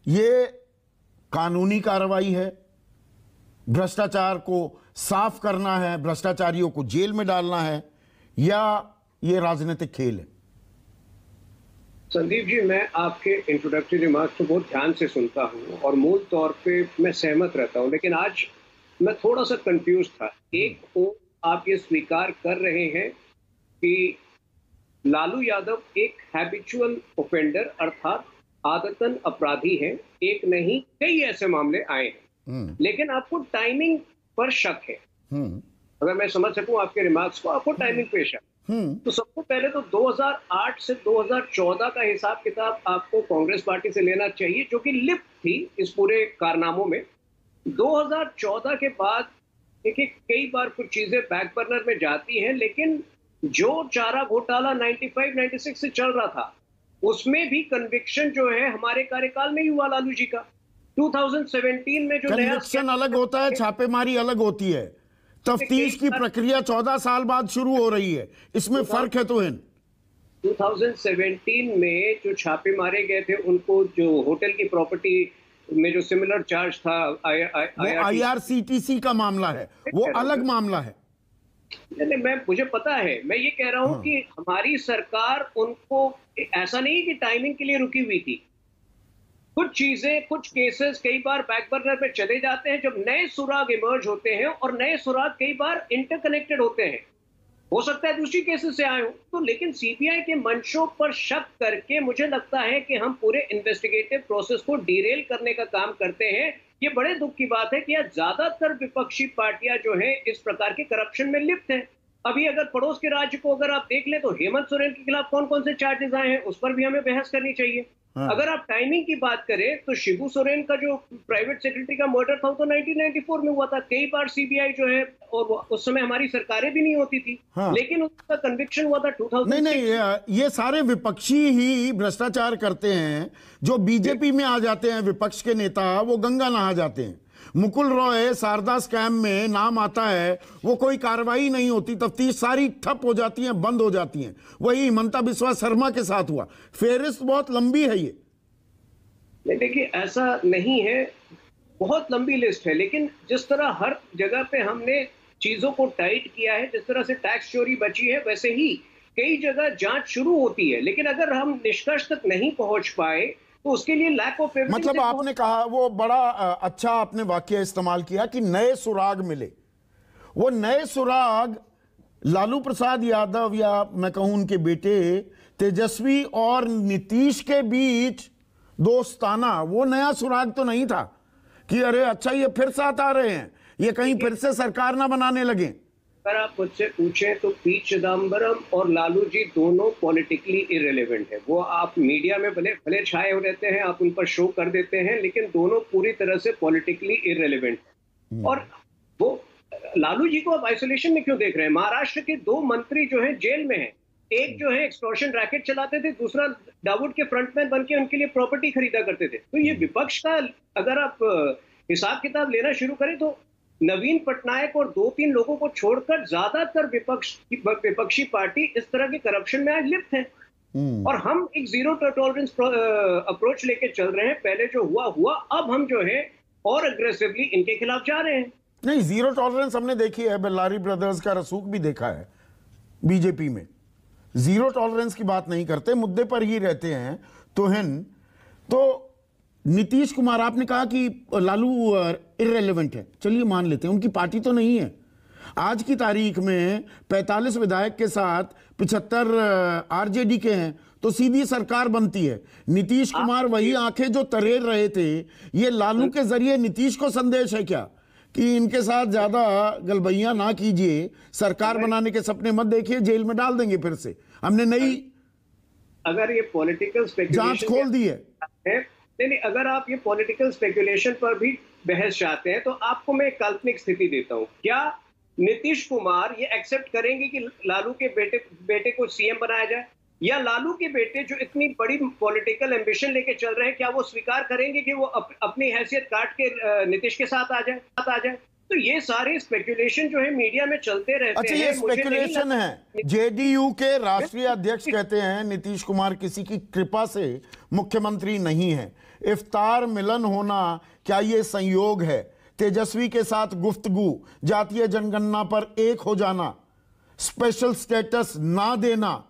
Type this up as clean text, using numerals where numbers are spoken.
ये कानूनी कार्रवाई है, भ्रष्टाचार को साफ करना है, भ्रष्टाचारियों को जेल में डालना है, या ये राजनीतिक खेल है? संदीप जी, मैं आपके इंट्रोडक्टरी रिमार्क्स को बहुत ध्यान से सुनता हूं और मूल तौर पे मैं सहमत रहता हूं, लेकिन आज मैं थोड़ा सा कंफ्यूज था। एक ओर आप ये स्वीकार कर रहे हैं कि लालू यादव एक हैबिचुअल ऑफेंडर अर्थात आदतन अपराधी हैं, एक नहीं कई ऐसे मामले आए हैं, लेकिन आपको टाइमिंग पर शक है। अगर मैं समझ सकूं आपके रिमार्क्स को, आपको टाइमिंग पे शक। तो सबसे पहले तो 2008 से 2014 का हिसाब किताब आपको कांग्रेस पार्टी से लेना चाहिए, जो कि लिप्त थी इस पूरे कारनामों में। 2014 के बाद देखिए कई बार कुछ चीजें बैक बर्नर में जाती हैं, लेकिन जो चारा घोटाला 95-96 से चल रहा था, उसमें भी कन्विक्शन जो है हमारे कार्यकाल में ही हुआ लालू जी का। 2017 में जो कन्विक्शन अलग होता है, छापेमारी अलग होती है। तफ्तीश की प्रक्रिया 14 साल बाद शुरू हो रही है, इसमें फर्क है। तो 2017 में जो छापे मारे गए थे, उनको जो होटल की प्रॉपर्टी में जो सिमिलर चार्ज था, IRCTC का मामला है, वो अलग मामला है। नहीं, मुझे पता है। मैं ये कह रहा हूं कि हमारी सरकार उनको ऐसा नहीं कि टाइमिंग के लिए रुकी हुई थी। कुछ चीजें, कुछ केसेस कई बार बैक बर्नर पे चले जाते हैं जब नए सुराग इमर्ज होते हैं, और नए सुराग कई बार इंटरकनेक्टेड होते हैं। हो सकता है दूसरी केसेस से आए हो तो, लेकिन सीबीआई के मंशों पर शक करके मुझे लगता है कि हम पूरे इन्वेस्टिगेटिव प्रोसेस को डिरेल करने का काम करते हैं। ये बड़े दुख की बात है कि आज ज्यादातर विपक्षी पार्टियां जो हैं इस प्रकार के करप्शन में लिप्त हैं। अभी अगर पड़ोस के राज्य को अगर आप देख ले तो हेमंत सोरेन के खिलाफ कौन कौन से चार्जेस आए हैं, उस पर भी हमें बहस करनी चाहिए। अगर आप टाइमिंग की बात करें तो शिबू सोरेन का जो प्राइवेट सेक्रेटरी का मर्डर था, वो तो 1994 में हुआ था। कई बार सीबीआई जो है, और उस समय हमारी सरकारें भी नहीं होती थी, लेकिन उसका कन्विक्शन हुआ था 2006। नहीं, ये सारे विपक्षी ही भ्रष्टाचार करते हैं। जो बीजेपी में आ जाते हैं विपक्ष के नेता, वो गंगा नहा जाते हैं। मुकुल रॉय शारदा स्कैम में नाम आता है, वो कोई कार्रवाई नहीं होती, तफ्तीश सारी ठप हो जाती है, बंद हो जाती हैं। वही हिमंता बिस्वा शर्मा के साथ हुआ। फेहरिस्त बहुत लंबी है ये। देखिए, ऐसा नहीं है, बहुत लंबी लिस्ट है, लेकिन जिस तरह हर जगह पे हमने चीजों को टाइट किया है, जिस तरह से टैक्स चोरी बची है, वैसे ही कई जगह जांच शुरू होती है, लेकिन अगर हम निष्कर्ष तक नहीं पहुंच पाए तो उसके लिए लैक ऑफ एविडेंस। मतलब आपने कहा, वो बड़ा अच्छा आपने वाक्य इस्तेमाल किया कि नए सुराग मिले। वो नए सुराग लालू प्रसाद यादव, या मैं कहूं उनके बेटे तेजस्वी और नीतीश के बीच दोस्ताना, वो नया सुराग तो नहीं था कि अरे अच्छा ये फिर साथ आ रहे हैं, ये कहीं फिर से सरकार ना बनाने लगे। अगर आप मुझसे पूछें तो पी चिदम्बरम और लालू जी दोनों पॉलिटिकली इररिलेवेंट है। वो आप मीडिया में भले भले छाए हो रहते हैं, आप उन पर शो कर देते हैं, लेकिन दोनों पूरी तरह से पॉलिटिकली इररिलेवेंट है। और वो लालू जी को आप आइसोलेशन में क्यों देख रहे हैं? महाराष्ट्र के 2 मंत्री जो हैं जेल में हैं। एक जो है एक्सटॉर्शन रैकेट चलाते थे, दूसरा दाऊद के फ्रंटमैन बन के उनके लिए प्रॉपर्टी खरीदा करते थे। तो ये विपक्ष का अगर आप हिसाब किताब लेना शुरू करें तो नवीन पटनायक और 2-3 लोगों को छोड़कर ज्यादातर विपक्षी पार्टी इस तरह के करप्शन में आज लिप्त है। और हम एक जीरो टॉलरेंस अप्रोच लेके चल रहे हैं। पहले जो हुआ, अब हम जो है और अग्रेसिवली इनके खिलाफ जा रहे हैं। नहीं, जीरो टॉलरेंस हमने देखी है, बेल्लारी ब्रदर्स का रसूख भी देखा है बीजेपी में। जीरो टॉलरेंस की बात नहीं करते, मुद्दे पर ही रहते हैं। तो नीतीश कुमार, आपने कहा कि लालू इररिलेवेंट है, चलिए मान लेते हैं, उनकी पार्टी तो नहीं है। आज की तारीख में 45 विधायक के साथ 75 आरजेडी के हैं, तो सीधी सरकार बनती है। नीतीश कुमार वही आंखें जो तरेर रहे थे, ये लालू के जरिए नीतीश को संदेश है क्या कि इनके साथ ज्यादा गलबैया ना कीजिए, सरकार बनाने के सपने मत देखिए, जेल में डाल देंगे फिर से। हमने नई अगर ये पॉलिटिकल जांच खोल दी है। नहीं, अगर आप ये पॉलिटिकल स्पेकुलेशन पर भी बहस चाहते हैं तो आपको मैं एक काल्पनिक स्थिति देता हूं। क्या नीतीश कुमार ये एक्सेप्ट करेंगे कि लालू के बेटे को सीएम बनाया जाए? या लालू के बेटे जो इतनी बड़ी पॉलिटिकल एम्बिशन लेके चल रहे हैं, क्या वो स्वीकार करेंगे कि वो अपनी हैसियत काट के नीतीश के साथ आ जाए? तो ये सारे स्पेकुलेशन जो है मीडिया में चलते रहते अच्छा, हैं। ये मुझे नहीं स्पेकुलेशन लगता- है। जेडीयू के राष्ट्रीय अध्यक्ष कहते हैं नीतीश कुमार किसी की कृपा से मुख्यमंत्री नहीं है। इफ्तार मिलन होना क्या ये संयोग है? तेजस्वी के साथ गुफ्तगू, जातीय जनगणना पर एक हो जाना, स्पेशल स्टेटस ना देना,